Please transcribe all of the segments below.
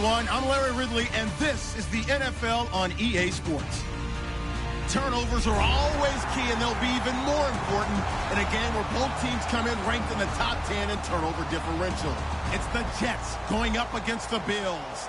everyone. I'm Larry Ridley, and this is the NFL on EA Sports. Turnovers are always key, and they'll be even more important in a game where both teams come in ranked in the top 10 in turnover differential. It's the Jets going up against the Bills.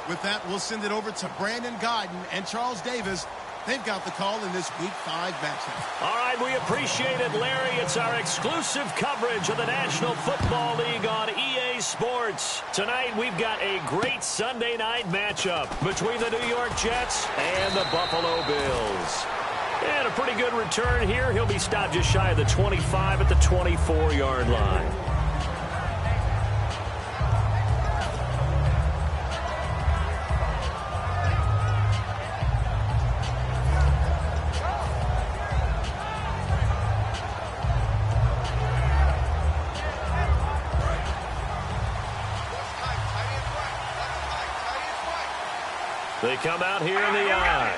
With that, we'll send it over to Brandon Godden and Charles Davis. They've got the call in this Week 5 matchup. All right, we appreciate it, Larry. It's our exclusive coverage of the National Football League on EA Sports. Tonight, we've got a great Sunday night matchup between the New York Jets and the Buffalo Bills. And a pretty good return here. He'll be stopped just shy of the 25 at the 24-yard line. They come out here in the eye.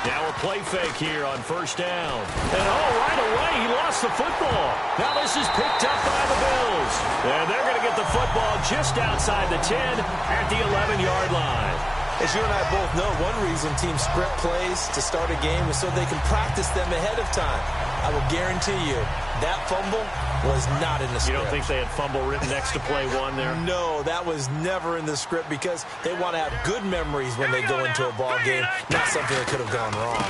Now a play fake here on first down. And right away, he lost the football. Now this is picked up by the Bills. And they're going to get the football just outside the 10 at the 11-yard line. As you and I both know, one reason teams script plays to start a game is so they can practice them ahead of time. I will guarantee you that fumble was not in the script. You don't think they had fumble written next to play one there? No, that was never in the script because they want to have good memories when they go into a ball game, not something that could have gone wrong.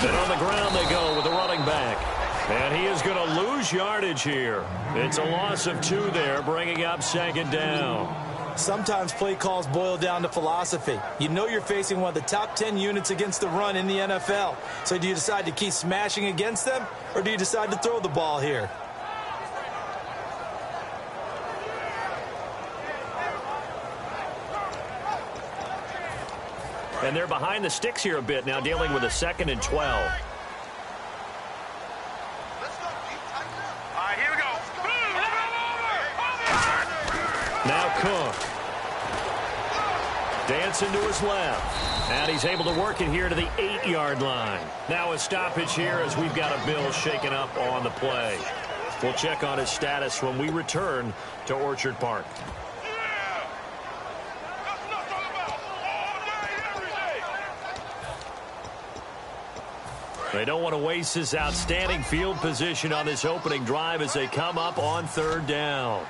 And on the ground they go with the running back. And he is going to lose yardage here. It's a loss of 2 there, bringing up second down. Sometimes play calls boil down to philosophy. You know you're facing one of the top 10 units against the run in the NFL. So do you decide to keep smashing against them, or do you decide to throw the ball here? And they're behind the sticks here a bit now, dealing with a 2nd and 12. Now Cook. Dancing to his left. And he's able to work it here to the 8-yard line. Now a stoppage here as we've got a Bill shaken up on the play. We'll check on his status when we return to Orchard Park. They don't want to waste this outstanding field position on this opening drive as they come up on 3rd down.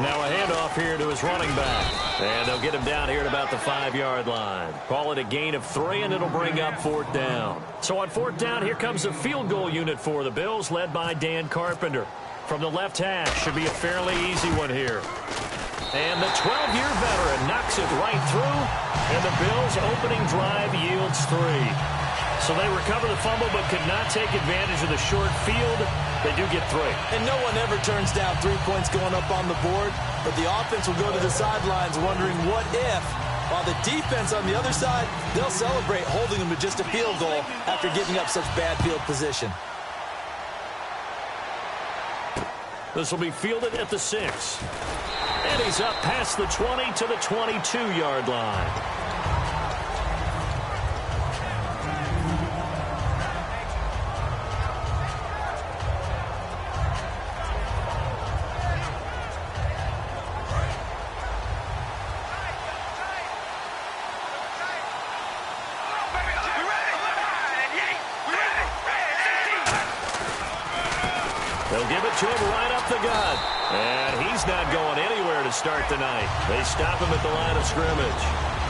Now a handoff here to his running back. And they'll get him down here at about the 5-yard line. Call it a gain of 3, and it'll bring up 4th down. So on 4th down, here comes a field goal unit for the Bills, led by Dan Carpenter. From the left hash, should be a fairly easy one here. And the 12-year veteran knocks it right through, and the Bills' opening drive yields 3. So they recover the fumble but could not take advantage of the short field. They do get 3. And no one ever turns down 3 points going up on the board, but the offense will go to the sidelines wondering what if, while the defense on the other side, they'll celebrate holding them to just a field goal after giving up such bad field position. This will be fielded at the 6. And he's up past the 20 to the 22-yard line. They'll give it to him right up the gut. And he's not going anywhere to start the night. They stop him at the line of scrimmage.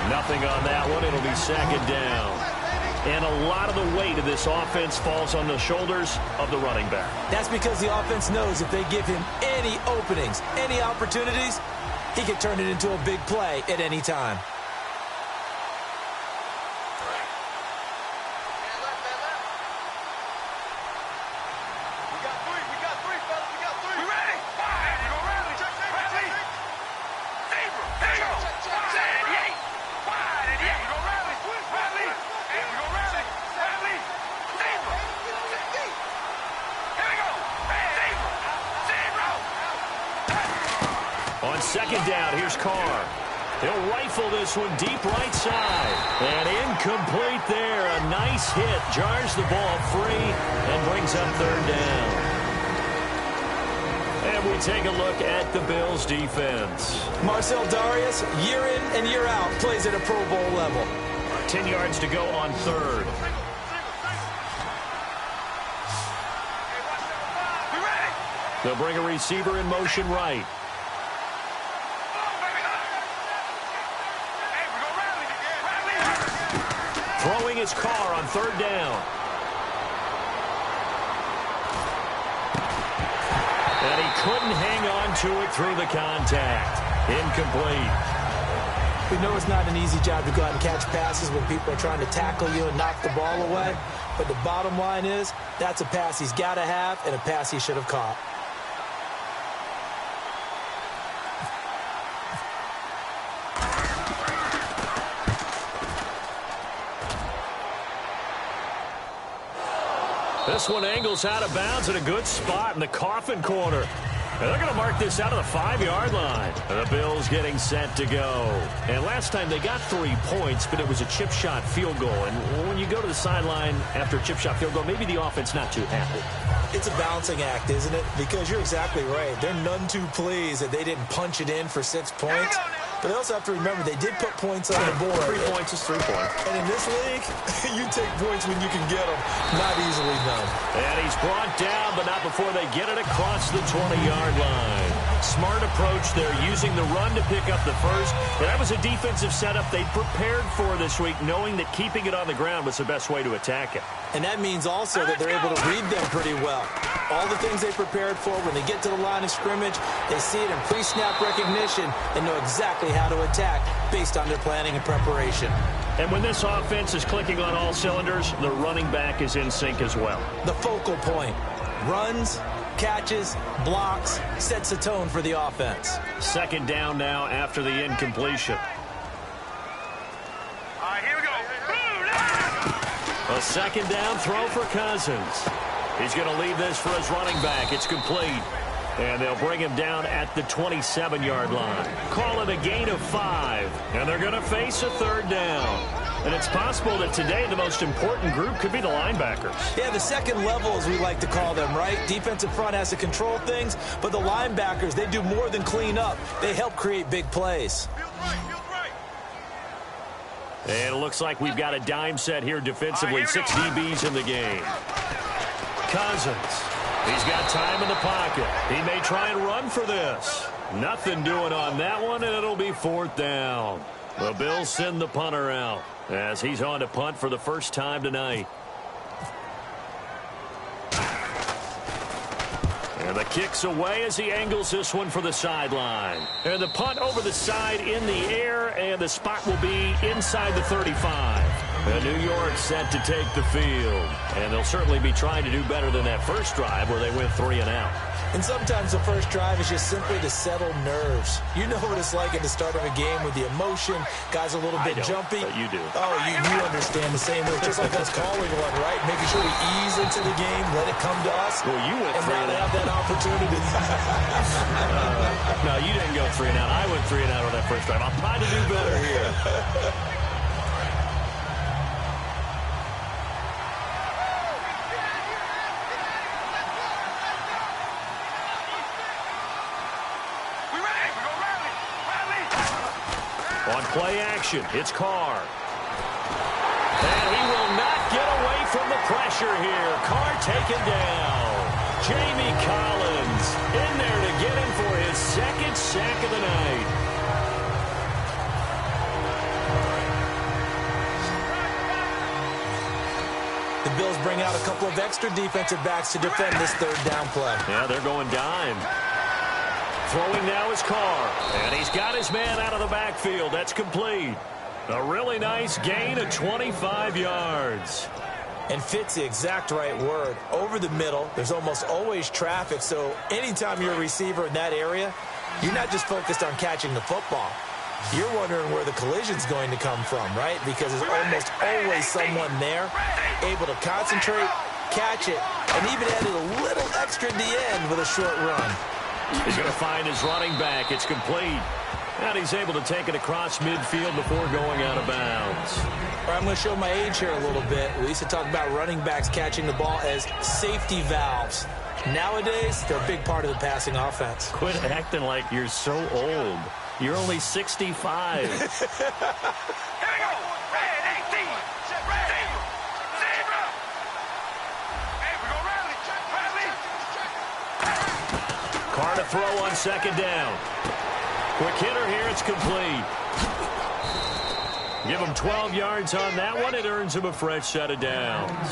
Nothing on that one. It'll be 2nd down. And a lot of the weight of this offense falls on the shoulders of the running back. That's because the offense knows if they give him any openings, any opportunities, he can turn it into a big play at any time. On 2nd down, here's Carr. He'll rifle this one deep right side. And incomplete there. A nice hit. Jars the ball free and brings up third down. And we take a look at the Bills' defense. Marcel Darius, year in and year out, plays at a Pro Bowl level. 10 yards to go on third. They'll bring a receiver in motion right. Throwing his car on third down. And he couldn't hang on to it through the contact. Incomplete. We know it's not an easy job to go out and catch passes when people are trying to tackle you and knock the ball away. But the bottom line is, that's a pass he's got to have and a pass he should have caught. This one angles out of bounds at a good spot in the coffin corner. And they're going to mark this out of the 5-yard line. The Bills getting set to go. And last time they got 3 points, but it was a chip shot field goal. And when you go to the sideline after a chip shot field goal, maybe the offense not too happy. It's a balancing act, isn't it? Because you're exactly right. They're none too pleased that they didn't punch it in for 6 points. But they also have to remember they did put points on the board. 3 points is 3 points. And in this league, you take points when you can get them. Not easily done. And he's brought down, but not before they get it across the 20-yard line. Smart approach there, using the run to pick up the first. But that was a defensive setup they prepared for this week, knowing that keeping it on the ground was the best way to attack it. And that means also that they're able to read them pretty well. All the things they prepared for, when they get to the line of scrimmage, they see it in pre-snap recognition and know exactly how to attack based on their planning and preparation. And when this offense is clicking on all cylinders, the running back is in sync as well. The focal point. Runs, catches, blocks, sets the tone for the offense. Second down now after the incompletion. All right, here we go. A second down throw for Cousins. He's going to leave this for his running back. It's complete. And they'll bring him down at the 27-yard line. Call it a gain of 5. And they're going to face a third down. And it's possible that today the most important group could be the linebackers. Yeah, the second level, as we like to call them, right? Defensive front has to control things, but the linebackers, they do more than clean up. They help create big plays. And it looks like we've got a dime set here defensively. 6 DBs in the game. Cousins. He's got time in the pocket. He may try and run for this. Nothing doing on that one, and it'll be fourth down. The Bills send the punter out as he's on to punt for the first time tonight. And the kick's away as he angles this one for the sideline. And the punt over the side in the air, and the spot will be inside the 35. And New York set to take the field. And they'll certainly be trying to do better than that first drive where they went 3 and out. And sometimes the first drive is just simply to settle nerves. You know what it's like at the start of a game with the emotion. Guys a little bit jumpy. But you do. Oh, you understand the same way. Just like us calling one, right? Making sure we ease into the game, let it come to us. Well, you went 3 and out. Have that opportunity. No, you didn't go 3 and out. I went 3 and out on that first drive. I'm trying to do better here. On play action, it's Carr. And he will not get away from the pressure here. Carr taken down. Jamie Collins in there to get him for his second sack of the night. The Bills bring out a couple of extra defensive backs to defend this third down play. Yeah, they're going dime. Throwing now is Carr. And he's got his man out of the backfield. That's complete. A really nice gain of 25 yards. And fits the exact right word. Over the middle, there's almost always traffic, so anytime you're a receiver in that area, you're not just focused on catching the football. You're wondering where the collision's going to come from, right? Because there's almost always someone there able to concentrate, catch it, and even added a little extra at the end with a short run. He's going to find his running back. It's complete. And he's able to take it across midfield before going out of bounds. I'm going to show my age here a little bit. We used to talk about running backs catching the ball as safety valves. Nowadays, they're a big part of the passing offense. Quit acting like you're so old. You're only 65. Here we go. Red 18. Red 0. Hey, we go rally. Carr to throw on second down. Quick hitter here. It's complete. Give him 12 yards on that one. It earns him a fresh set of downs.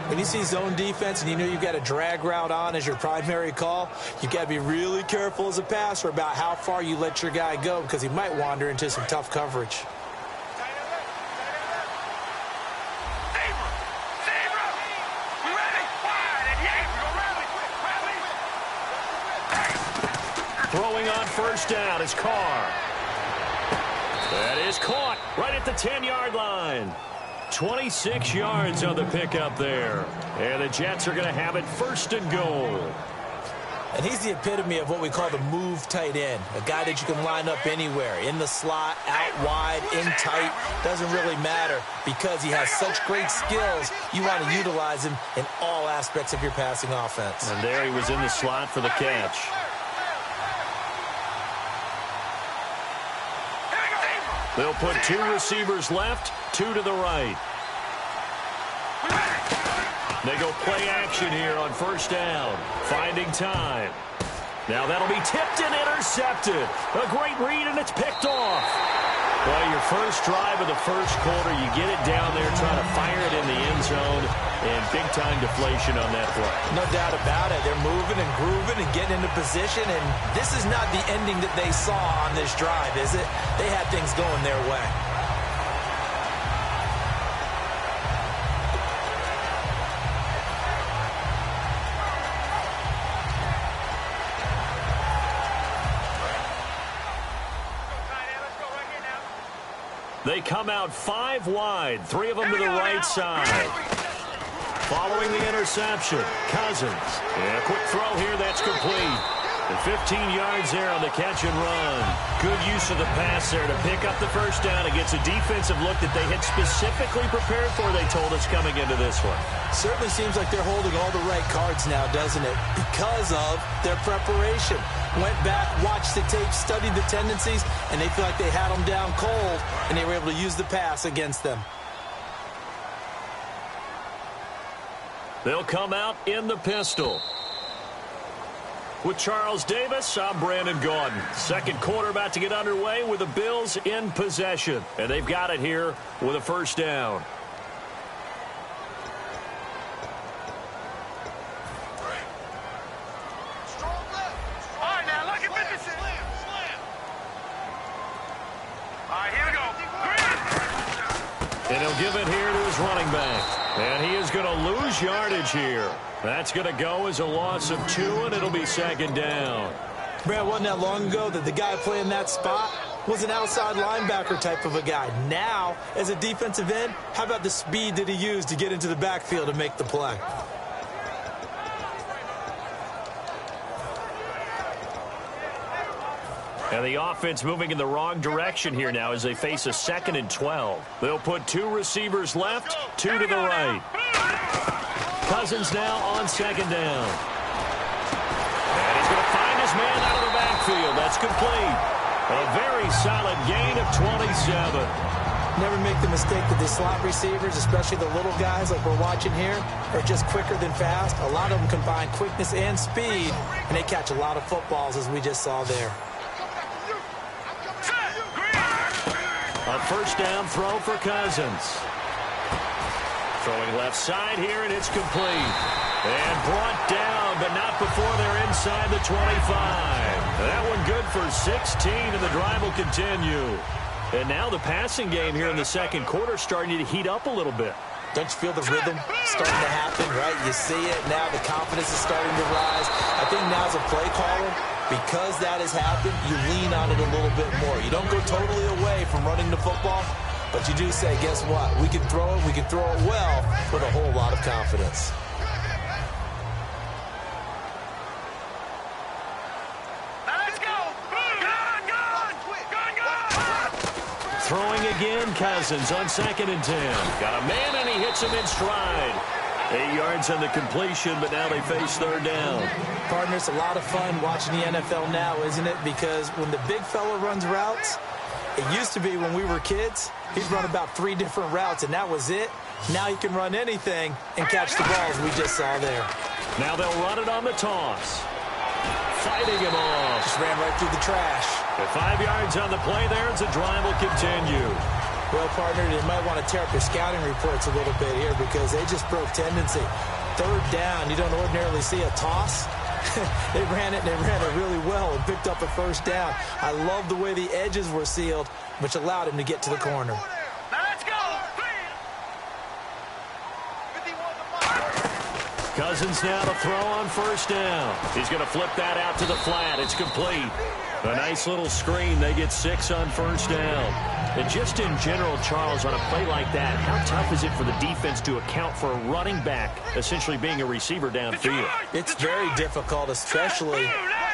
When you see zone defense and you know you've got a drag route on as your primary call, you've got to be really careful as a passer about how far you let your guy go because he might wander into some tough coverage. Throwing on first down is Carr. That is caught right at the 10-yard line. 26 yards on the pickup there. And the Jets are going to have it first and goal. And he's the epitome of what we call the move tight end. A guy that you can line up anywhere. In the slot, out wide, in tight. Doesn't really matter because he has such great skills. You want to utilize him in all aspects of your passing offense. And there he was in the slot for the catch. They'll put two receivers left, two to the right. They go play action here on first down. Finding time. Now that'll be tipped and intercepted. A great read, and it's picked off. Well, your first drive of the first quarter, you get it down there, trying to fire it in the end zone, and big-time deflation on that play. No doubt about it. They're moving and grooving and getting into position, and this is not the ending that they saw on this drive, is it? They had things going their way. They come out 5 wide, 3 of them to the right side. Following the interception, Cousins. And a quick throw here, that's complete. And 15 yards there on the catch and run. Good use of the pass there to pick up the first down against a defensive look that they had specifically prepared for, they told us, coming into this one. Certainly seems like they're holding all the right cards now, doesn't it? Because of their preparation. Went back, watched the tape, studied the tendencies, and they feel like they had them down cold, and they were able to use the pass against them. They'll come out in the pistol. With Charles Davis, I'm Brandon Gaudin. Second quarter about to get underway with the Bills in possession. And they've got it here with a first down. And he'll give it here to his running back. And he is going to lose yardage here. That's going to go as a loss of 2, and it'll be second down. Brad, wasn't that long ago that the guy playing that spot was an outside linebacker type of a guy. Now, as a defensive end, how about the speed that he used to get into the backfield and make the play? And the offense moving in the wrong direction here now as they face a 2nd and 12. They'll put 2 receivers left, 2 to the right. Cousins now on second down. And he's going to find his man out of the backfield. That's complete. A very solid gain of 27. Never make the mistake that the slot receivers, especially the little guys like we're watching here, are just quicker than fast. A lot of them combine quickness and speed, and they catch a lot of footballs, as we just saw there. A first down throw for Cousins. Throwing left side here, and it's complete. And brought down, but not before they're inside the 25. That one good for 16, and the drive will continue. And now the passing game here in the second quarter starting to heat up a little bit. Don't you feel the rhythm starting to happen, right? You see it now. The confidence is starting to rise. I think now as a play caller, because that has happened, you lean on it a little bit more. You don't go totally away from running the football, but you do say, guess what? We can throw it. We can throw it well with a whole lot of confidence. Let's go. Go on. again. Cousins on 2nd and 10. Got a man, and he hits him in stride. 8 yards on the completion, but now they face 3rd down. Partner, it's a lot of fun watching the NFL now, isn't it? Because when the big fella runs routes, it used to be when we were kids, he'd run about 3 different routes, and that was it. Now he can run anything and catch the balls we just saw there. Now they'll run it on the toss. Fighting him off. Just ran right through the trash. At 5 yards on the play there as the drive will continue. Well, partner, they might want to tear up your scouting reports a little bit here because they just broke tendency. 3rd down, you don't ordinarily see a toss. They ran it, and they ran it really well and picked up a 1st down. I love the way the edges were sealed, which allowed him to get to the corner. Now let's go. Cousins now to throw on 1st down. He's going to flip that out to the flat. It's complete. A nice little screen. They get 6 on 1st down. And just in general, Charles, on a play like that, how tough is it for the defense to account for a running back essentially being a receiver downfield? It's very difficult, especially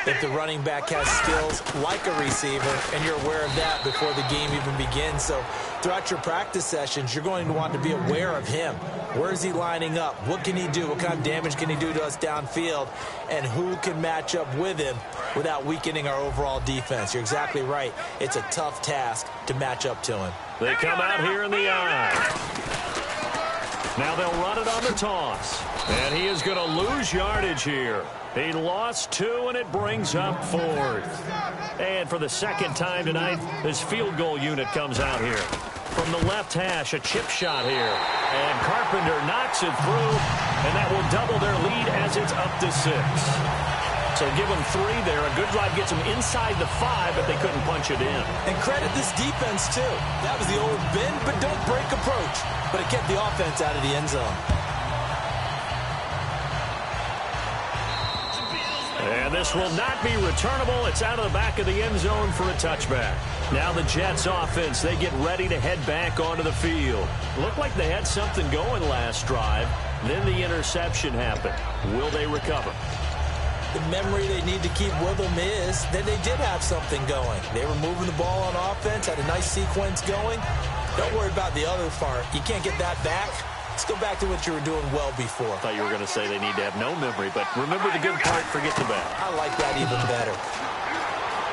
if the running back has skills like a receiver, and you're aware of that before the game even begins. So throughout your practice sessions, you're going to want to be aware of him. Where is he lining up? What can he do? What kind of damage can he do to us downfield? And who can match up with him without weakening our overall defense? You're exactly right. It's a tough task to match up to him. They come out here in the eye. Now they'll run it on the toss. And he is going to lose yardage here. He lost 2, and it brings up 4th. And for the 2nd time tonight, his field goal unit comes out here. From the left hash, a chip shot here. And Carpenter knocks it through, and that will double their lead as it's up to 6. So give them 3 there. A good drive gets them inside the 5, but they couldn't punch it in. And credit this defense, too. That was the old bend but don't break approach. But it kept the offense out of the end zone. And this will not be returnable. It's out of the back of the end zone for a touchback. Now the Jets offense, they get ready to head back onto the field. Looked like they had something going last drive. Then the interception happened. Will they recover? The memory they need to keep with them is that they did have something going. They were moving the ball on offense, had a nice sequence going. Don't worry about the other part. You can't get that back. Let's go back to what you were doing well before. I thought you were going to say they need to have no memory, but remember the good part, forget the bad. I like that even better.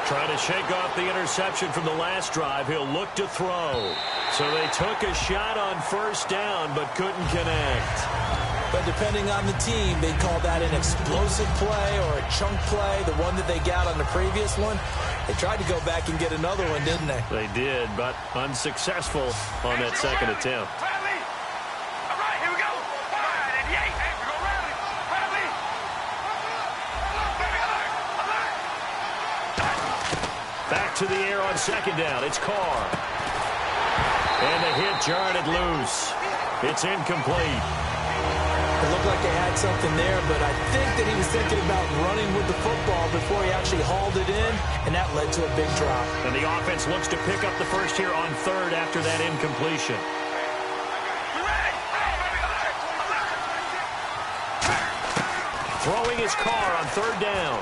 Trying to shake off the interception from the last drive. He'll look to throw. So they took a shot on 1st down, but couldn't connect. But depending on the team, they call that an explosive play or a chunk play, the one that they got on the previous one. They tried to go back and get another one, didn't they? They did, but unsuccessful on that 2nd attempt. Back to the air on 2nd down. It's Carr. And the hit jarred it loose. It's incomplete. It looked like they had something there, but I think that he was thinking about running with the football before he actually hauled it in, and that led to a big drop. And the offense looks to pick up the 1st here on 3rd after that incompletion. Throwing his Carr on 3rd down.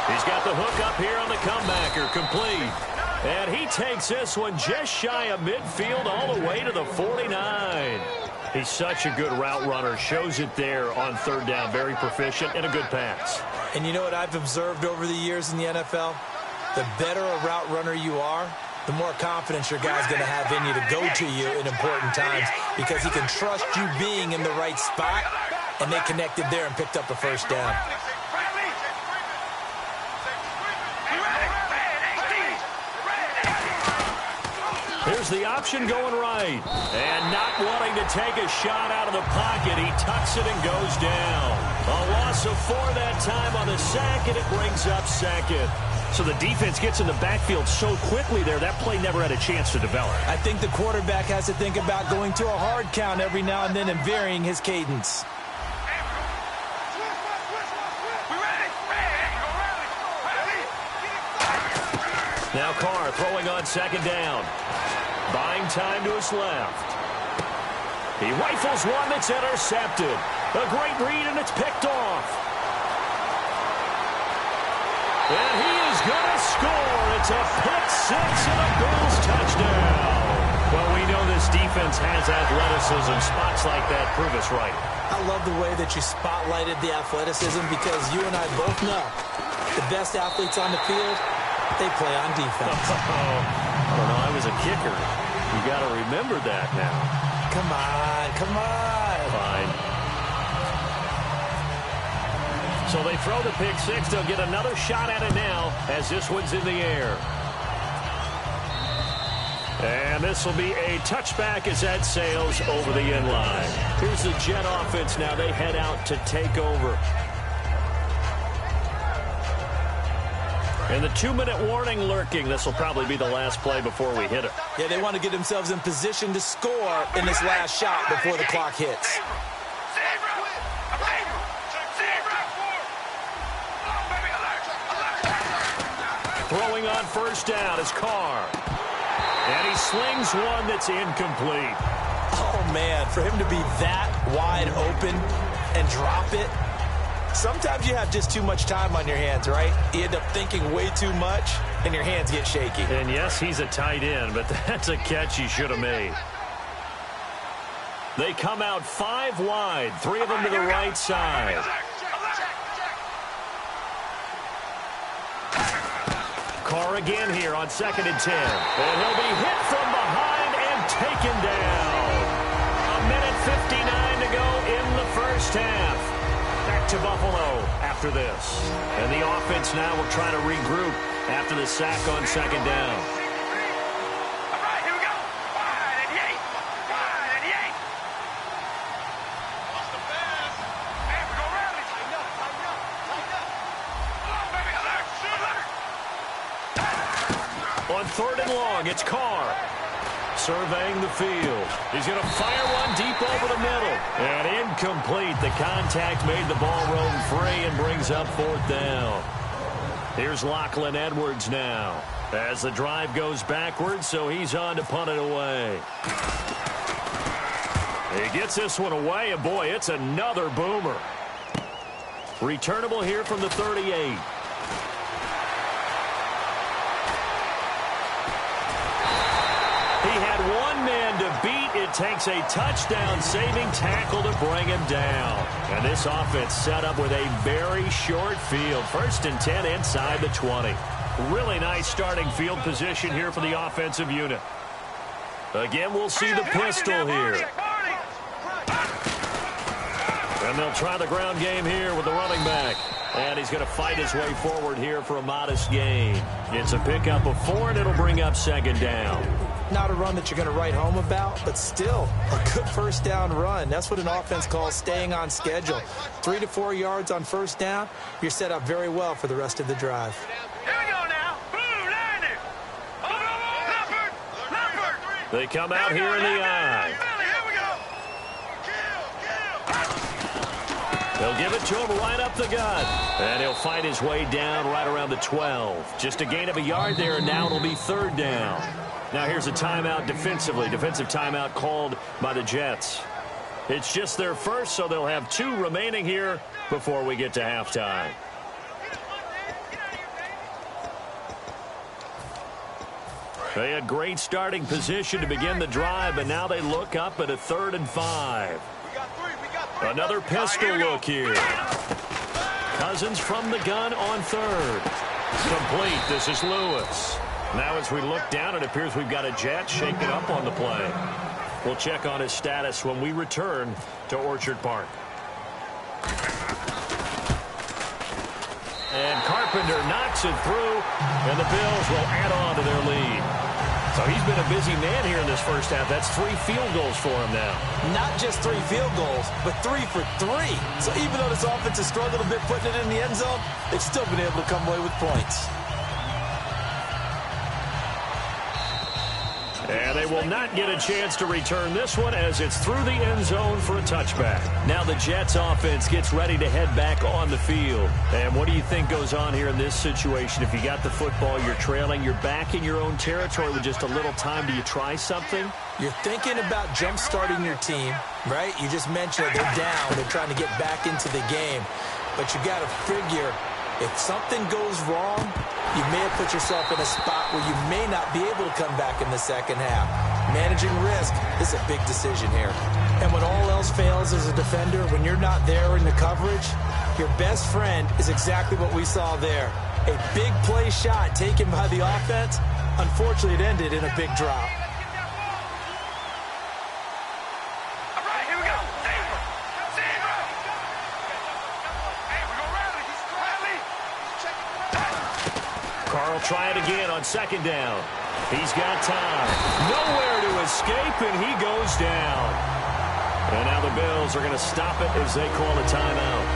He's got the hook up here on the comebacker, complete. And he takes this one just shy of midfield all the way to the 49. He's such a good route runner. Shows it there on 3rd down. Very proficient and a good pass. And you know what I've observed over the years in the NFL? The better a route runner you are, the more confidence your guy's going to have in you to go to you in important times because he can trust you being in the right spot, and they connected there and picked up a 1st down. Here's the option going right. And not wanting to take a shot out of the pocket, he tucks it and goes down. A loss of 4 that time on the sack, and it brings up 2nd. So the defense gets in the backfield so quickly there, that play never had a chance to develop. I think the quarterback has to think about going to a hard count every now and then and varying his cadence. Now Carr throwing on 2nd down. Buying time to his left. He rifles one that's intercepted. A great read, and it's picked off. And he is gonna score. It's a pick six and a Bills touchdown. Well, we know this defense has athleticism. Spots like that prove us right. I love the way that you spotlighted the athleticism because you and I both know the best athletes on the field, they play on defense. I don't know. I was a kicker. You got to remember that now. Come on, come on. Fine. So they throw the pick six. They'll get another shot at it now as this one's in the air. And this will be a touchback as that sails over the end line. Here's the Jet offense now. They head out to take over. And the 2-minute warning lurking. This will probably be the last play before we hit it. Yeah, they want to get themselves in position to score in this last shot before the clock hits. Throwing on first down is Carr. And he slings one that's incomplete. Oh, man, for him to be that wide open and drop it. Sometimes you have just too much time on your hands, right? You end up thinking way too much, and your hands get shaky. And, yes, he's a tight end, but that's a catch he should have made. They come out 5 wide, 3 of them to the right side. Carr again here on 2nd and 10. And he'll be hit from behind and taken down. 1:59 to go in the first half. Back to Buffalo after this. And the offense now will try to regroup after the sack on 2nd down. All right, here we go. Wide and yank. Wide and yank. Lost the pass. Hey, we go rally. Tighten up, tighten up, tighten up. Oh, baby, alert, alert. On 3rd and long, it's Carr. Surveying the field. He's going to fire one deep over the middle. And incomplete. The contact made the ball roam free and brings up 4th down. Here's Lachlan Edwards now. As the drive goes backwards, so he's on to punt it away. He gets this one away, and boy, it's another boomer. Returnable here from the 38. He had one man to beat. It takes a touchdown-saving tackle to bring him down. And this offense set up with a very short field. 1st and 10 inside the 20. Really nice starting field position here for the offensive unit. Again, we'll see the pistol here. And they'll try the ground game here with the running back. And he's going to fight his way forward here for a modest gain. It's a pickup of 4, and it'll bring up 2nd down. Not a run that you're going to write home about, but still a good first down run. That's what an offense calls staying on schedule. 3 to 4 yards on first down, you're set up very well for the rest of the drive. Here we go now. Blue, landing. Leopard. They come out here in the eye. Here we go. They'll give it to him right up the gut. And he'll fight his way down right around the 12. Just a gain of a yard there, and now it'll be 3rd down. Now here's a timeout defensively. Defensive timeout called by the Jets. It's just their first, so they'll have 2 remaining here before we get to halftime. They had great starting position to begin the drive, but now they look up at a 3rd and 5. Another pistol look here. Cousins from the gun on 3rd. Complete. This is Lewis. Now as we look down, it appears we've got a Jet shaking up on the play. We'll check on his status when we return to Orchard Park. And Carpenter knocks it through, and the Bills will add on to their lead. So he's been a busy man here in this first half. That's 3 field goals for him now. Not just 3 field goals, but 3 for 3. So even though this offense has struggled a bit putting it in the end zone, they've still been able to come away with points. And they will not get a chance to return this one as it's through the end zone for a touchback. Now the Jets offense gets ready to head back on the field. And what do you think goes on here in this situation? If you got the football, you're trailing, you're back in your own territory with just a little time. Do you try something? You're thinking about jump-starting your team, right? You just mentioned they're down. They're trying to get back into the game. But you got to figure If something goes wrong, you may have put yourself in a spot where you may not be able to come back in the second half. Managing risk is a big decision here. And when all else fails as a defender, when you're not there in the coverage, your best friend is exactly what we saw there. A big play shot taken by the offense. Unfortunately, it ended in a big drop. All right, here we go. Zebra. Zebra. Hey, we're going to rally. Carl try it again on second down. He's got time. Nowhere to escape, and he goes down. And now the Bills are going to stop it as they call a timeout.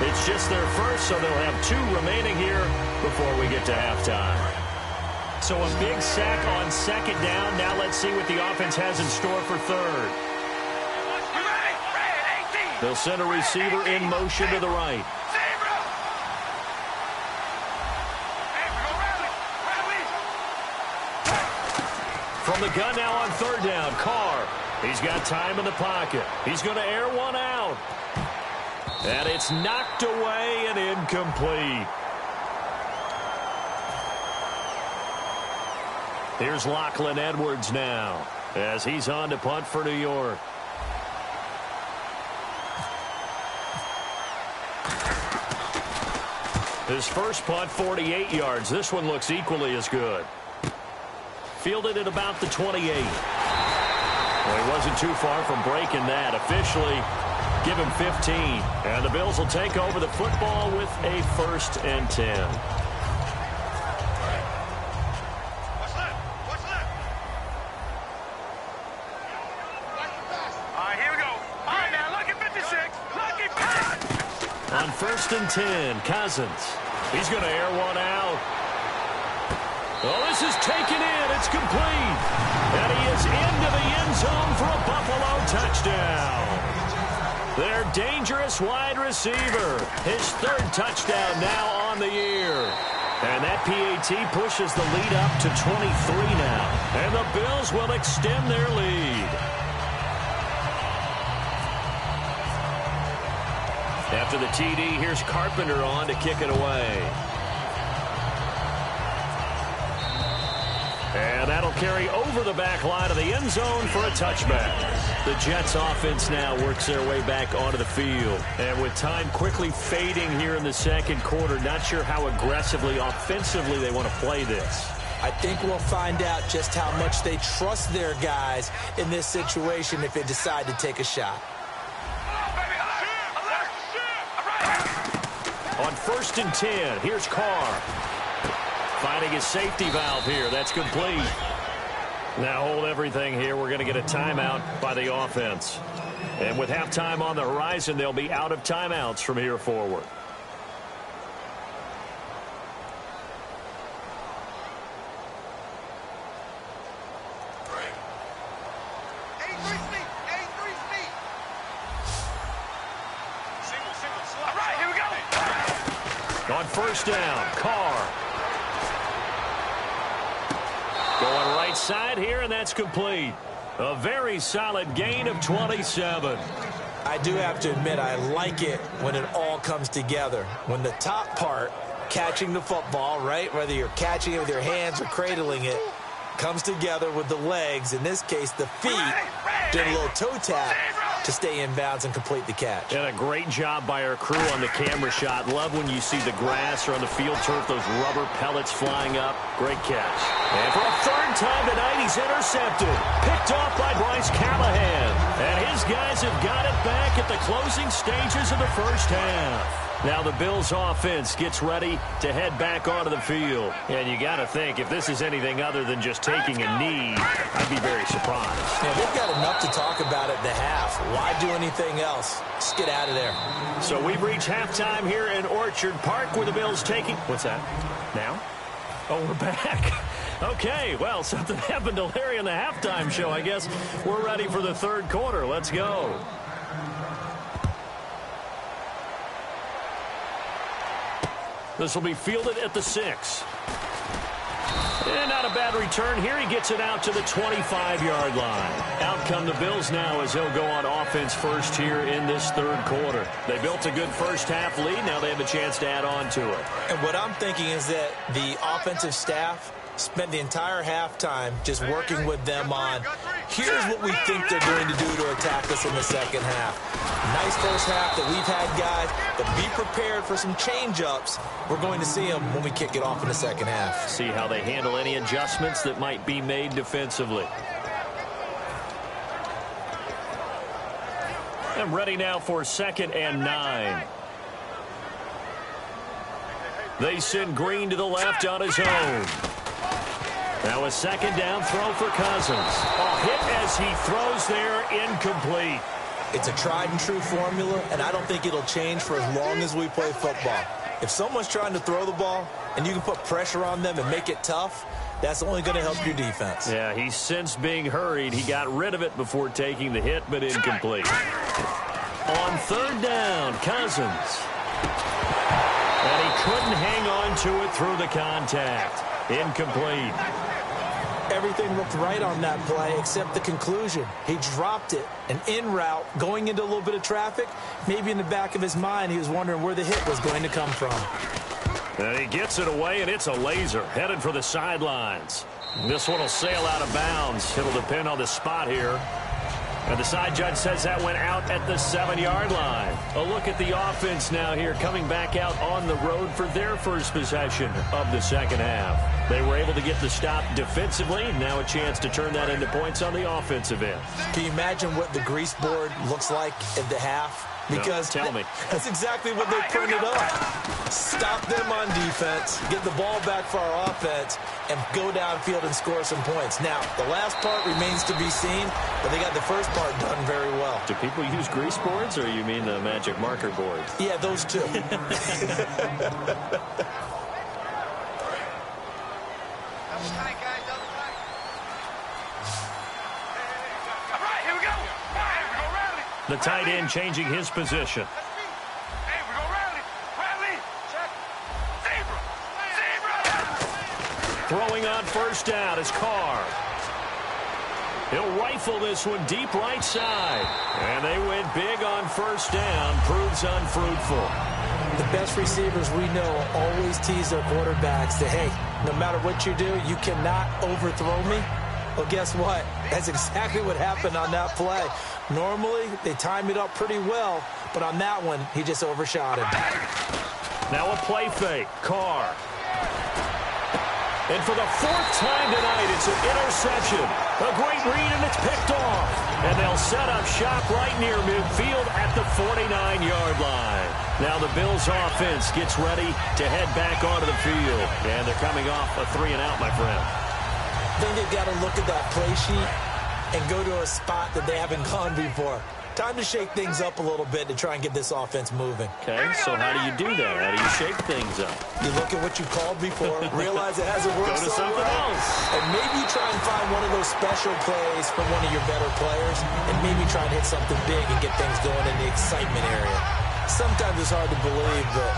It's just their first, so they'll have 2 remaining here before we get to halftime. So a big sack on second down. Now let's see what the offense has in store for third. They'll send a receiver in motion to the right. From the gun now on third down, Carr. He's got time in the pocket. He's going to air one out. And it's knocked away and incomplete. Here's Lachlan Edwards now as he's on to punt for New York. His first punt, 48 yards. This one looks equally as good. Fielded at about the 28. Well, he wasn't too far from breaking that. Officially, give him 15. And the Bills will take over the football with a 1st and 10. On 1st and 10, Cousins. He's going to air one out. Oh, this is taken in. It's complete. And he is into the end zone for a Buffalo touchdown. Their dangerous wide receiver. His 3rd touchdown now on the year. And that PAT pushes the lead up to 23 now. And the Bills will extend their lead. After the TD, here's Carpenter on to kick it away. And that'll carry over the back line of the end zone for a touchback. The Jets offense now works their way back onto the field. And with time quickly fading here in the second quarter, not sure how aggressively, offensively they want to play this. I think we'll find out just how much they trust their guys in this situation if they decide to take a shot. On 1st and 10, here's Carr. Finding his safety valve here. That's complete. Now hold everything here. We're going to get a timeout by the offense. And with halftime on the horizon, they'll be out of timeouts from here forward. On 1st down, Carr. Going right side here, and that's complete. A very solid gain of 27. I do have to admit, I like it when it all comes together. When the top part, catching the football, right, whether you're catching it with your hands or cradling it, comes together with the legs, in this case the feet, doing a little toe tap to stay in bounds and complete the catch. And a great job by our crew on the camera shot. Love when you see the grass or on the field turf, those rubber pellets flying up. Great catch. And for a 3rd time tonight, he's intercepted. Picked off by Bryce Callahan. And his guys have got it back at the closing stages of the first half. Now the Bills offense gets ready to head back onto the field. And you got to think, if this is anything other than just taking a knee, I'd be very surprised. Yeah, they've got enough to talk about at the half. Why do anything else? Just get out of there. So we've reached halftime here in Orchard Park where the Bills taking... What's that? Now? Oh, we're back. Okay, well, something happened to Larry in the halftime show, I guess. We're ready for the 3rd quarter. Let's go. This will be fielded at the 6. And not a bad return here. He gets it out to the 25-yard line. Out come the Bills now as he'll go on offense first here in this third quarter. They built a good first-half lead. Now they have a chance to add on to it. And what I'm thinking is that the offensive staff spent the entire halftime just working with them on, here's what we think they're going to do to attack us in the second half. Nice first half that we've had, guys, but be prepared for some change-ups. We're going to see them when we kick it off in the second half. See how they handle any adjustments that might be made defensively. And ready now for 2nd and 9. They send Green to the left on his own. Now a 2nd down throw for Cousins. A hit as he throws there, incomplete. It's a tried and true formula, and I don't think it'll change for as long as we play football. If someone's trying to throw the ball and you can put pressure on them and make it tough, that's only going to help your defense. Yeah, he's since being hurried. He got rid of it before taking the hit, but incomplete. On 3rd down, Cousins. And he couldn't hang on to it through the contact. Incomplete. Everything looked right on that play except the conclusion. He dropped it, an in route, going into a little bit of traffic. Maybe in the back of his mind, he was wondering where the hit was going to come from. And he gets it away, and it's a laser headed for the sidelines. This one will sail out of bounds. It'll depend on the spot here. And the side judge says that went out at the 7-yard line. A look at the offense now here, coming back out on the road for their first possession of the second half. They were able to get the stop defensively. Now a chance to turn that into points on the offensive end. Can you imagine what the grease board looks like at the half? Because no, tell me. That's exactly what they printed up. Stop them on defense, get the ball back for our offense, and go downfield and score some points. Now, the last part remains to be seen, but they got the first part done very well. Do people use grease boards, or you mean the magic marker boards? Yeah, those two. Other side, guys, other side. All right, here we go. Hey, we go rally. The tight end changing his position. Hey, we go rally. Rally. Check. Zebra. Zebra. Throwing on 1st down is Carr. He'll rifle this one deep right side. And they went big on 1st down. Proves unfruitful. The best receivers we know always tease their quarterbacks that, hey, no matter what you do, you cannot overthrow me. Well, guess what? That's exactly what happened on that play. Normally, they time it up pretty well, but on that one, he just overshot him. Now a play fake. Carr. And for the 4th time tonight, it's an interception. A great read, and it's picked off. And they'll set up shop right near midfield at the 49-yard line. Now the Bills' offense gets ready to head back onto the field. And they're coming off a 3-and-out, my friend. I think they've got to look at that play sheet and go to a spot that they haven't gone before. Time to shake things up a little bit to try and get this offense moving. Okay, so how do you do that? How do you shake things up? You look at what you called before, realize it hasn't worked Go to so something well, else. and maybe try and find one of those special plays from one of your better players, and maybe try and hit something big and get things going in the excitement area. Sometimes it's hard to believe, but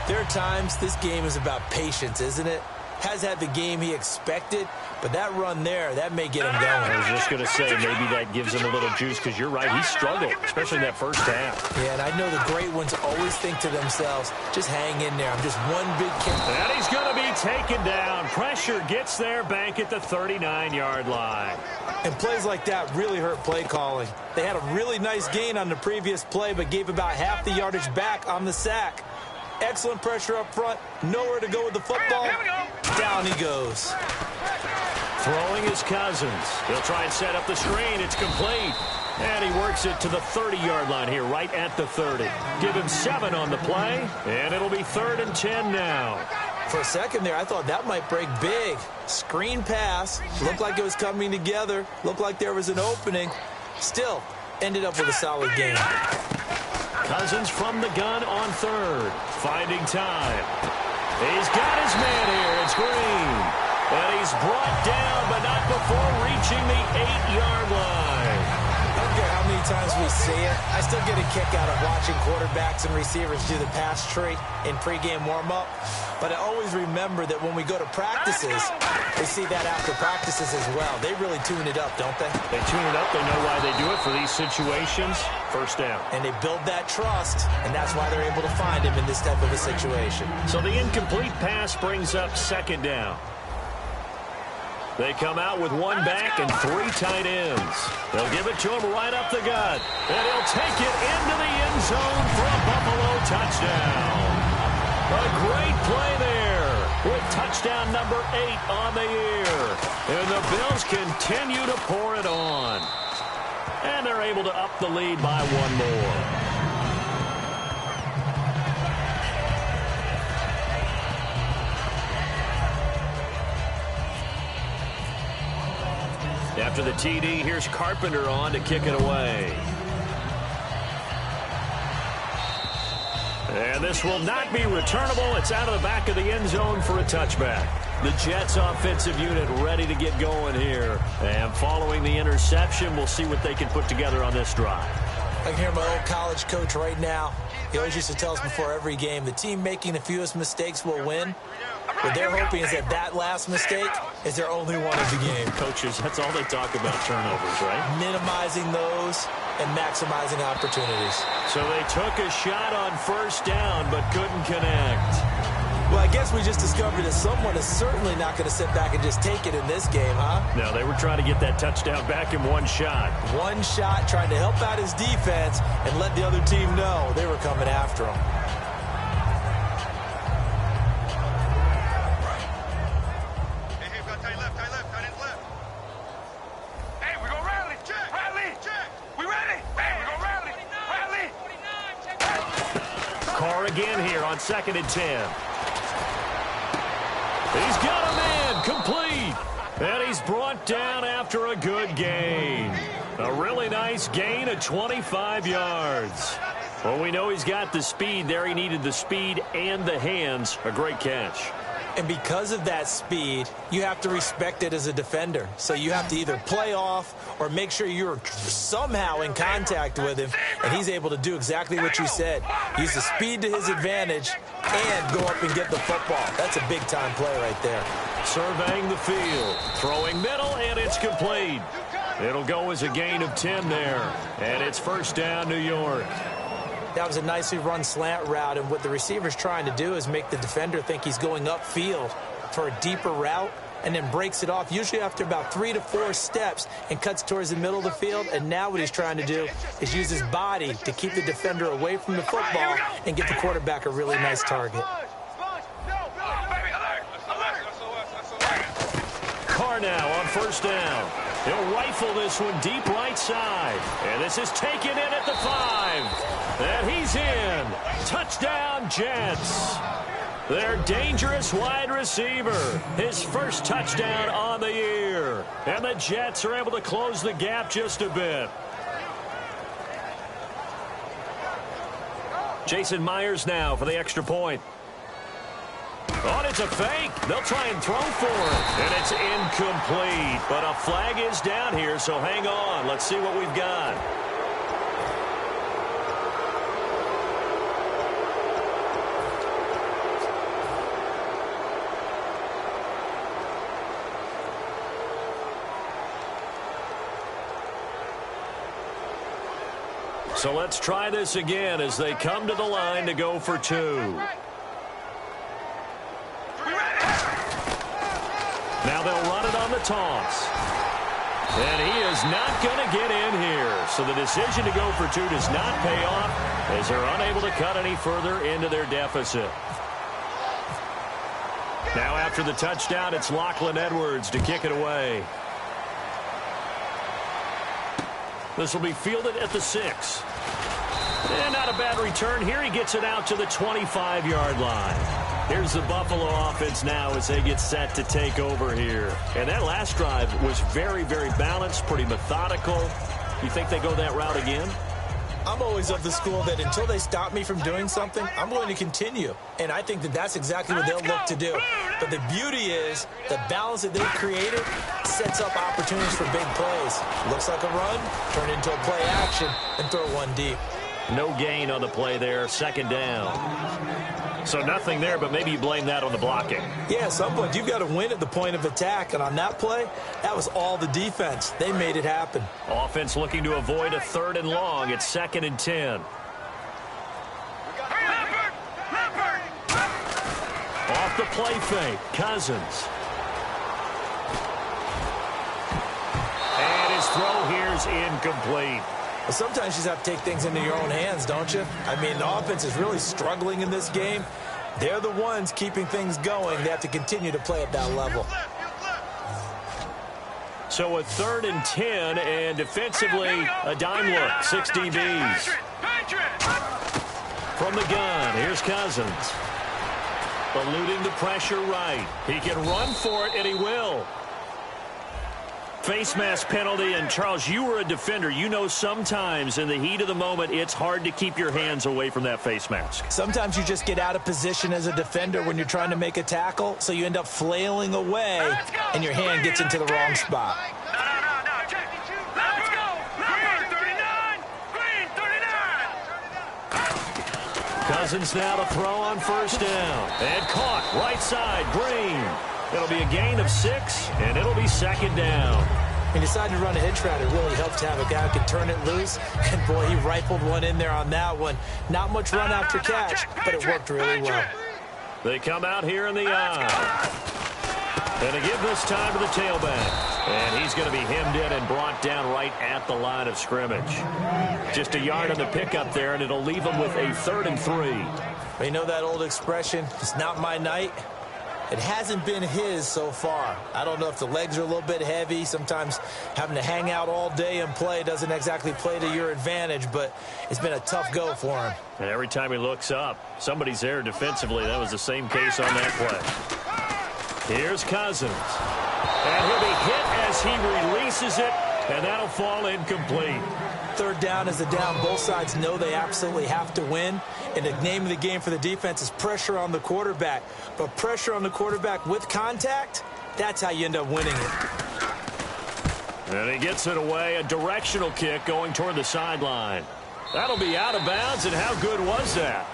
there are times this game is about patience, isn't it? Has had the game he expected, but that run there, that may get him going. I was just going to say, maybe that gives him a little juice, because you're right, he struggled, especially in that first half. Yeah, and I know the great ones always think to themselves, just hang in there. I'm just one big kick. And he's going to be taken down. Pressure gets there back at the 39-yard line. And plays like that really hurt play calling. They had a really nice gain on the previous play, but gave about half the yardage back on the sack. Excellent pressure up front. Nowhere to go with the football. Down he goes. Throwing is Cousins. He'll try and set up the screen. It's complete. And he works it to the 30-yard line here, right at the 30. Give him 7 on the play, and it'll be 3rd and 10 now. For a second there, I thought that might break big. Screen pass. Looked like it was coming together. Looked like there was an opening. Still, ended up with a solid game. Cousins from the gun on 3rd. Finding time. He's got his man here. It's Green. And he's brought down, but not before reaching the 8-yard line. I don't care how many times we see it. I still get a kick out of watching quarterbacks and receivers do the pass tree in pregame warm-up. But I always remember that when we go to practices, they see that after practices as well. They really tune it up, don't they? They tune it up. They know why they do it for these situations. First down. And they build that trust, and that's why they're able to find him in this type of a situation. So the incomplete pass brings up second down. They come out with one back and three tight ends. They'll give it to him right up the gut. And he'll take it into the end zone for a Buffalo touchdown. A great play there with touchdown number 8 on the year. And the Bills continue to pour it on. And they're able to up the lead by one more. After the TD, here's Carpenter on to kick it away. And this will not be returnable. It's out of the back of the end zone for a touchback. The Jets offensive unit ready to get going here. And following the interception, we'll see what they can put together on this drive. I can hear my old college coach right now. He always used to tell us before every game, the team making the fewest mistakes will win. What they're hoping is that that last mistake is their only one of the game. Coaches, that's all they talk about, turnovers, right? Minimizing those and maximizing opportunities. So they took a shot on first down but couldn't connect. Well, I guess we just discovered that someone is certainly not going to sit back and just take it in this game, huh? No, they were trying to get that touchdown back in one shot. One shot, trying to help out his defense and let the other team know they were coming after him. Again here on 2nd and 10. He's got a man complete. And he's brought down after a good gain. A really nice gain of 25 yards. Well, we know he's got the speed there. He needed the speed and the hands. A great catch. And because of that speed, you have to respect it as a defender. So you have to either play off or make sure you're somehow in contact with him. And he's able to do exactly what you said. Use the speed to his advantage and go up and get the football. That's a big-time play right there. Surveying the field. Throwing middle, and it's complete. It'll go as a gain of 10 there. And it's first down, New York. That was a nicely run slant route, and what the receiver's trying to do is make the defender think he's going upfield for a deeper route and then breaks it off, usually after about 3 to 4 steps, and cuts towards the middle of the field. And now what he's trying to do is use his body to keep the defender away from the football and get the quarterback a really nice target. Carr now on first down. He'll rifle this one deep right side. And this is taken in at the 5. And he's in. Touchdown, Jets. Their dangerous wide receiver. His first touchdown on the year. And the Jets are able to close the gap just a bit. Jason Myers now for the extra point. Oh, and it's a fake. They'll try and throw for it. And it's incomplete. But a flag is down here, so hang on. Let's see what we've got. So let's try this again as they come to the line to go for 2. Now they'll run it on the toss. And he is not going to get in here. So the decision to go for 2 does not pay off as they're unable to cut any further into their deficit. Now after the touchdown, it's Lachlan Edwards to kick it away. This will be fielded at the 6. And not a bad return here. He gets it out to the 25-yard line. Here's the Buffalo offense now as they get set to take over here. And that last drive was very, very balanced, pretty methodical. You think they go that route again? I'm always of the school that until they stop me from doing something, I'm going to continue. And I think that that's exactly what they'll look to do. But the beauty is the balance that they've created sets up opportunities for big plays. Looks like a run, turn it into a play action, and throw one deep. No gain on the play there, second down. So nothing there, but maybe you blame that on the blocking. Yeah, at some point, you've got to win at the point of attack. And on that play, that was all the defense. They made it happen. Offense looking to avoid a 3rd and long. It's 2nd and 10. Off the play fake, Cousins. And his throw here's incomplete. Well, sometimes you just have to take things into your own hands, don't you? I mean, the offense is really struggling in this game. They're the ones keeping things going. They have to continue to play at that level. So a 3rd and 10, and defensively, a dime look, 6 DBs. From the gun, here's Cousins. Eluding the pressure right. He can run for it, and he will. Face mask penalty, and Charles, you were a defender. You know sometimes in the heat of the moment, it's hard to keep your hands away from that face mask. Sometimes you just get out of position as a defender when you're trying to make a tackle, so you end up flailing away, and your hand gets into the wrong spot. Let's go. Green 39. Green 39. Cousins now to throw on 1st down. And caught, right side, Green. It'll be a gain of 6, and it'll be 2nd down. He decided to run a hitch route. It really helped to have a guy who could turn it loose. And, boy, he rifled one in there on that one. Not much run after catch, but it worked really well. They come out here in the eye. And they give this time to the tailback. And he's going to be hemmed in and brought down right at the line of scrimmage. Just a yard on the pickup there, and it'll leave him with a 3rd and 3. Well, you know that old expression, it's not my night. It hasn't been his so far. I don't know if the legs are a little bit heavy. Sometimes having to hang out all day and play doesn't exactly play to your advantage, but it's been a tough go for him. And every time he looks up, somebody's there defensively. That was the same case on that play. Here's Cousins. And he'll be hit as he releases it, and that'll fall incomplete. 3rd down is a down. Both sides know they absolutely have to win. And the name of the game for the defense is pressure on the quarterback. But pressure on the quarterback with contact, that's how you end up winning it. And he gets it away. A directional kick going toward the sideline. That'll be out of bounds, and how good was that?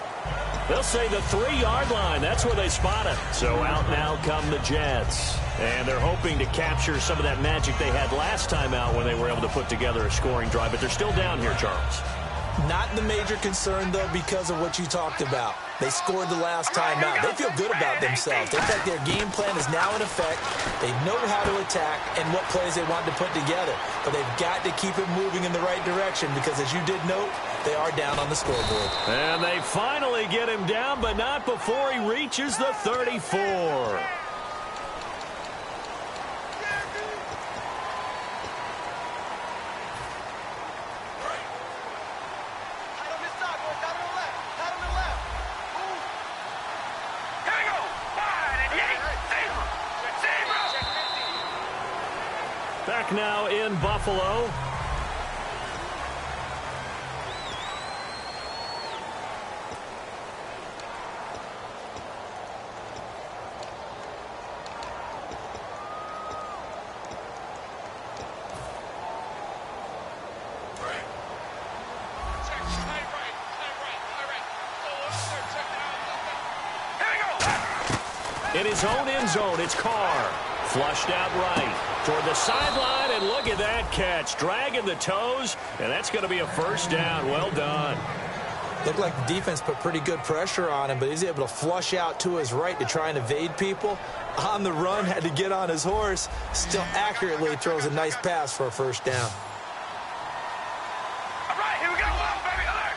They'll say the 3-yard line. That's where they spot it. So out now come the Jets. And they're hoping to capture some of that magic they had last time out when they were able to put together a scoring drive. But they're still down here, Charles. Not the major concern, though, because of what you talked about. They scored the last time out. They feel good about themselves. They think their game plan is now in effect. They know how to attack and what plays they want to put together. But they've got to keep it moving in the right direction because, as you did note, they are down on the scoreboard. And they finally get him down, but not before he reaches the 34. Back now in Buffalo. In his own end zone, it's Carr. Flushed out right toward the sideline, and look at that catch. Dragging the toes, and that's going to be a 1st down. Well done. Looked like the defense put pretty good pressure on him, but he's able to flush out to his right to try and evade people. On the run, had to get on his horse. Still accurately throws a nice pass for a 1st down. All right, here we go. Alert, baby. Alert.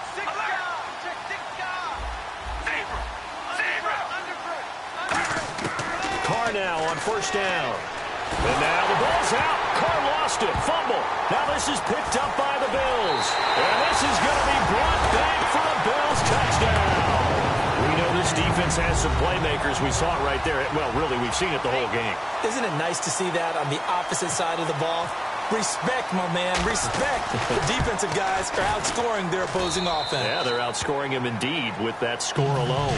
Carr now on 1st down. And now the ball's out. Carr lost it. Fumble. Now this is picked up by the Bills. And this is going to be brought back for a Bills touchdown. We know this defense has some playmakers. We saw it right there. Well, really, we've seen it the whole game. Isn't it nice to see that on the opposite side of the ball? Respect, my man. Respect. The defensive guys are outscoring their opposing offense. Yeah, they're outscoring him indeed with that score alone.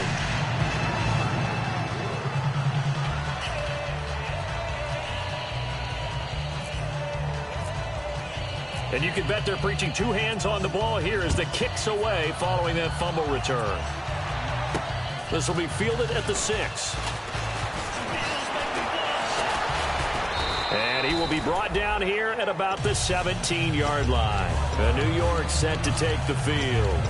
And you can bet they're preaching two hands on the ball here as the kick's away following that fumble return. This will be fielded at the 6. And he will be brought down here at about the 17-yard line. And New York set to take the field.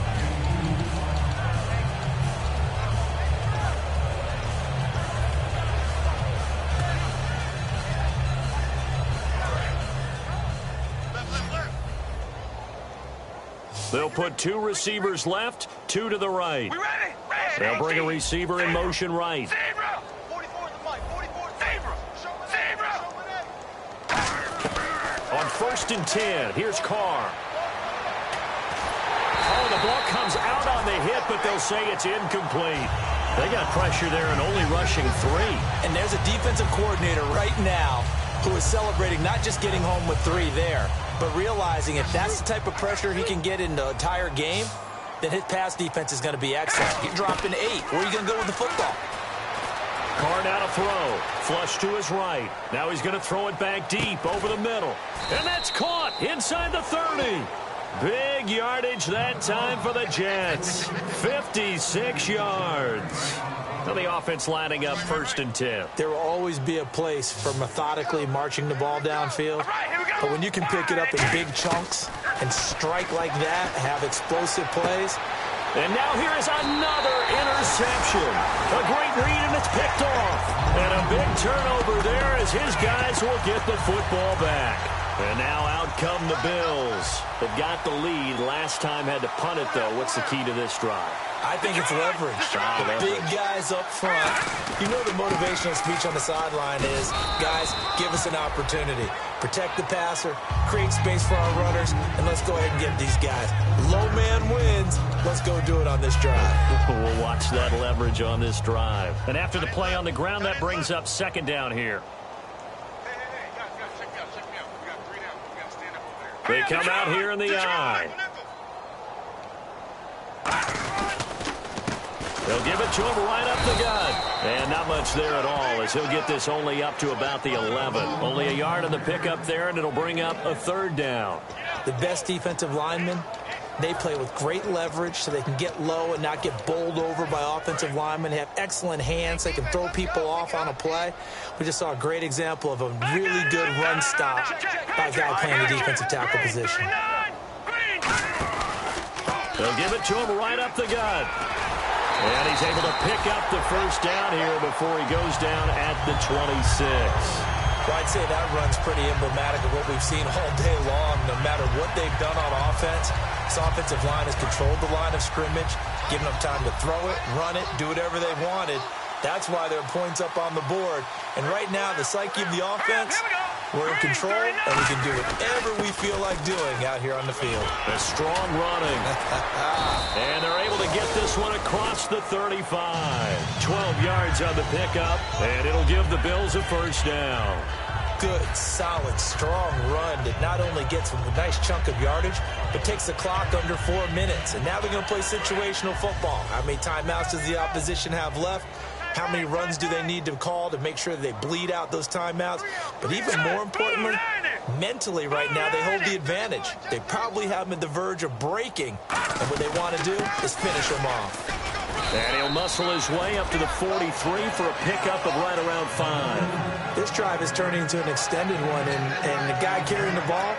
They'll put two receivers left, two to the right. We ready? Ready. They'll bring a receiver in motion right. Zebra. 44 the mic. 44 Zebra. Zebra. On 1st and 10, here's Carr. Oh, the ball comes out on the hit, but they'll say it's incomplete. They got pressure there and only rushing 3. And there's a defensive coordinator right now who is celebrating not just getting home with 3 there, but realizing if that's the type of pressure he can get in the entire game, then his pass defense is going to be excellent. You're dropping 8. Where are you going to go with the football? Carr now to throw. Flush to his right. Now he's going to throw it back deep over the middle. And that's caught inside the 30. Big yardage that time for the Jets. 56 yards. Now the offense lining up 1st and 10. There will always be a place for methodically marching the ball downfield. But when you can pick it up in big chunks and strike like that, have explosive plays. And now here is another interception. A great read, and it's picked off. And a big turnover there as his guys will get the football back. And now out come the Bills. They've got the lead. Last time had to punt it, though. What's the key to this drive? I think it's leverage. The big guys up front. You know the motivational speech on the sideline is, guys, give us an opportunity. Protect the passer, create space for our runners, and let's go ahead and get these guys. Low man wins. Let's go do it on this drive. We'll watch that leverage on this drive. And after the play on the ground, that brings up 2nd down here. They come out here in the eye. They'll give it to him right up the gut. And not much there at all as he'll get this only up to about the 11. Only a yard on the pickup there, and it'll bring up a 3rd down. The best defensive linemen, they play with great leverage so they can get low and not get bowled over by offensive linemen. They have excellent hands. They can throw people off on a play. We just saw a great example of a really good run stop by a guy playing the defensive tackle position. They'll give it to him right up the gut. And he's able to pick up the 1st down here before he goes down at the 26. Well, I'd say that run's pretty emblematic of what we've seen all day long. No matter what they've done on offense, this offensive line has controlled the line of scrimmage, given them time to throw it, run it, do whatever they wanted. That's why there are points up on the board. And right now, the psyche of the offense, we're in control, and we can do whatever we feel like doing out here on the field. A strong running. And they're able to get this one across the 35. 12 yards on the pickup, and it'll give the Bills a 1st down. Good, solid, strong run that not only gets them a nice chunk of yardage, but takes the clock under 4 minutes. And now they're going to play situational football. How many timeouts does the opposition have left? How many runs do they need to call to make sure that they bleed out those timeouts? But even more importantly, mentally right now, they hold the advantage. They probably have them at the verge of breaking. And what they want to do is finish them off. And he'll muscle his way up to the 43 for a pickup of right around 5. This drive is turning into an extended one, and the guy carrying the ball,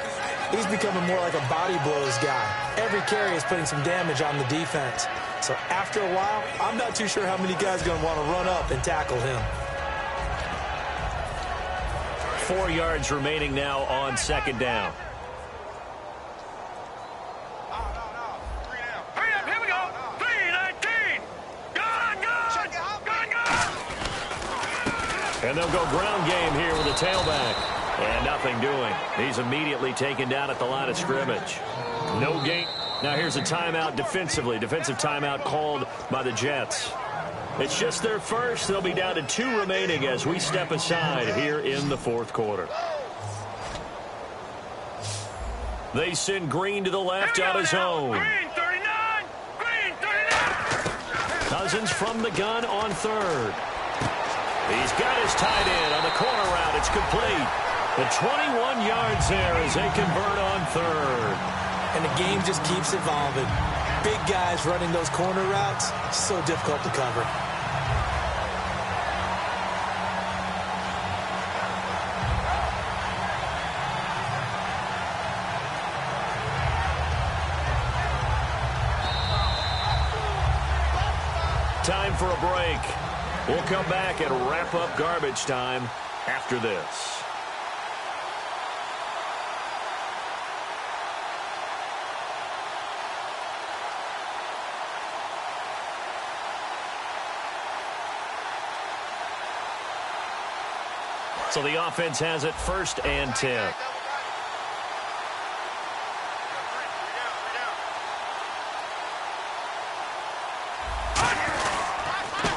he's becoming more like a body blows guy. Every carry is putting some damage on the defense. So after a while, I'm not too sure how many guys are going to want to run up and tackle him. 4 yards remaining now on 2nd down. Here we go. 3-19. Gun. And they'll go ground game here with a tailback. And nothing doing. He's immediately taken down at the line of scrimmage. No gain. Now here's a timeout defensively. Defensive timeout called by the Jets. It's just their first. They'll be down to 2 remaining as we step aside here in the 4th quarter. They send Green to the left on his own. Green 39. Green 39. Cousins from the gun on 3rd. He's got his tight end on the corner route. It's complete. The 21 yards there as they convert on third. And the game just keeps evolving. Big guys running those corner routes, so difficult to cover. Time for a break. We'll come back and wrap up garbage time after this. So the offense has it 1st and 10.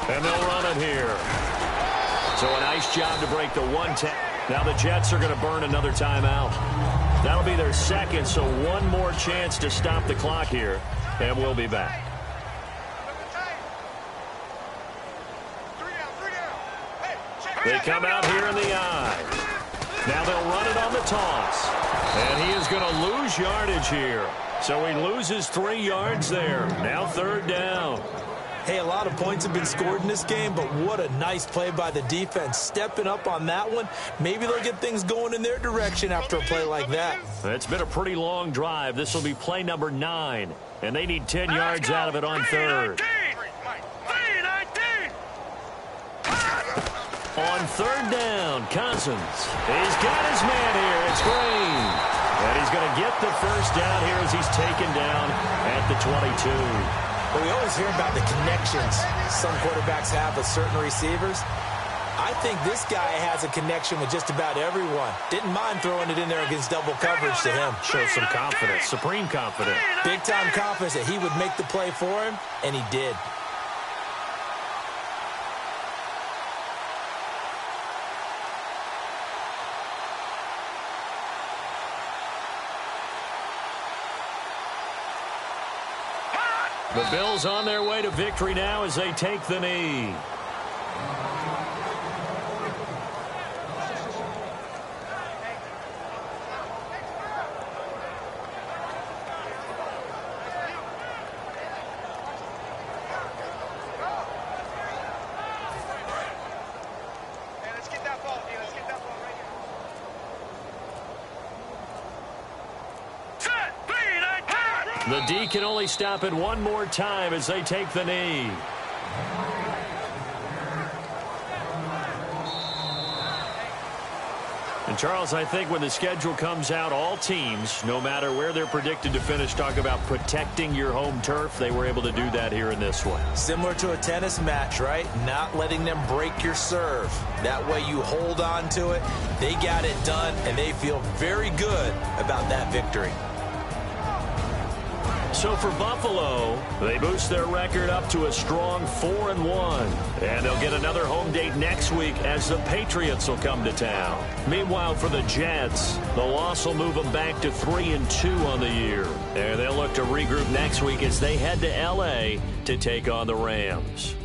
And they'll run it here. So a nice job to break the 1-10. Now the Jets are going to burn another timeout. That'll be their second, so one more chance to stop the clock here. And we'll be back. They come out here in the eye. Now they'll run it on the toss. And he is going to lose yardage here. So he loses 3 yards there. Now 3rd down. Hey, a lot of points have been scored in this game, but what a nice play by the defense. Stepping up on that one. Maybe they'll get things going in their direction after a play like that. It's been a pretty long drive. This will be play number 9. And they need 10 yards out of it on 3rd. On 3rd down, Cousins. He's got his man here. It's Green. And he's going to get the 1st down here as he's taken down at the 22. But we always hear about the connections some quarterbacks have with certain receivers. I think this guy has a connection with just about everyone. Didn't mind throwing it in there against double coverage to him. Shows some confidence, supreme confidence. Big-time confidence that he would make the play for him, and he did. The Bills on their way to victory now as they take the knee. The D can only stop it one more time as they take the knee. And, Charles, I think when the schedule comes out, all teams, no matter where they're predicted to finish, talk about protecting your home turf. They were able to do that here in this one. Similar to a tennis match, right? Not letting them break your serve. That way you hold on to it. They got it done, and they feel very good about that victory. So for Buffalo, they boost their record up to a strong 4-1. And they'll get another home date next week as the Patriots will come to town. Meanwhile, for the Jets, the loss will move them back to 3-2 on the year. And they'll look to regroup next week as they head to L.A. to take on the Rams.